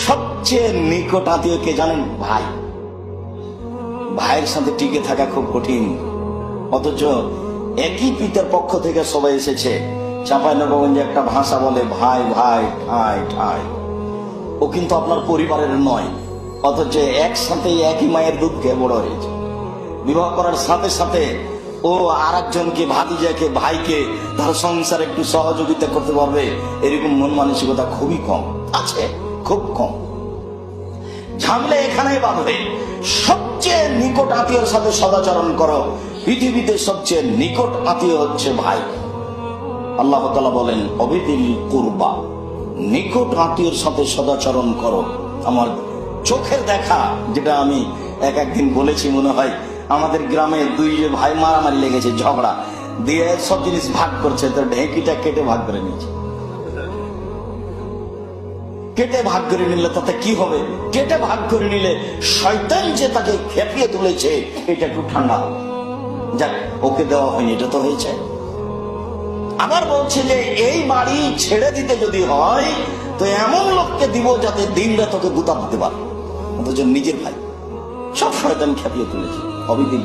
সবচেয়ে নিকট আত্মীয় কে জানেন? ভাই। ভাইয়ের সাথে টিকে থাকা খুব কঠিন, অথচ একই পিতার পক্ষ থেকে সবাই এসেছে। চাঁপাইনবাবগঞ্জে একটা ভাষা বলে ভাই ভাই ঠাই ঠাই। ও কিন্তু আপনার পরিবারের নয়, অথচ একসাথে একই মায়ের দুধ খেয়ে বড় হয়েছে। বিবাহ করার সাথে সাথে ও আর একজনকে, ভাতিজাকে, ভাইকে তার সংসার একটু সহযোগিতা করতে পারবে, এরকম মন মানসিকতা খুবই কম আছে, খুব কম। ঝামেলা এখানেই বাঁধবে। সবচেয়ে নিকট আত্মীয়ের সাথে সদাচরণ করো। পৃথিবীতে সবচেয়ে নিকট আত্মীয় হচ্ছে ভাই। আল্লাহ তাআলা বলেন অবিদিল কুরবা, নিকট আত্মীয়ের সাথে সদাচরণ করো। আমার চোখের দেখা, যেটা আমি একদিন বলেছি মনে হয়, আমাদের গ্রামে দুই ভাই মারামারি লেগেছে, ঝগড়া দিয়ে সব জিনিস ভাগ করছে, তো ঢেঁকিটা কেটে ভাগ করে নিয়েছে। কেটে ভাগ করে নিলে তাতে কি হবে? কেটে ভাগ করে নিলে শয়তান যে তাকে খেপিয়ে তুলেছে এটা একটু ঠান্ডা হবে। যাক, ওকে দেওয়া হয়নি, এটা তো হয়েছে। আবার বলছে যে এই বাড়ি ছেড়ে দিতে যদি হয় তো এমন লোককে দিব যাতে দিনরা তোকে গুতা দিতে পারে, অথচ নিজের ভাই। সব শয়তান খেপিয়ে তুলেছে। অবিদিল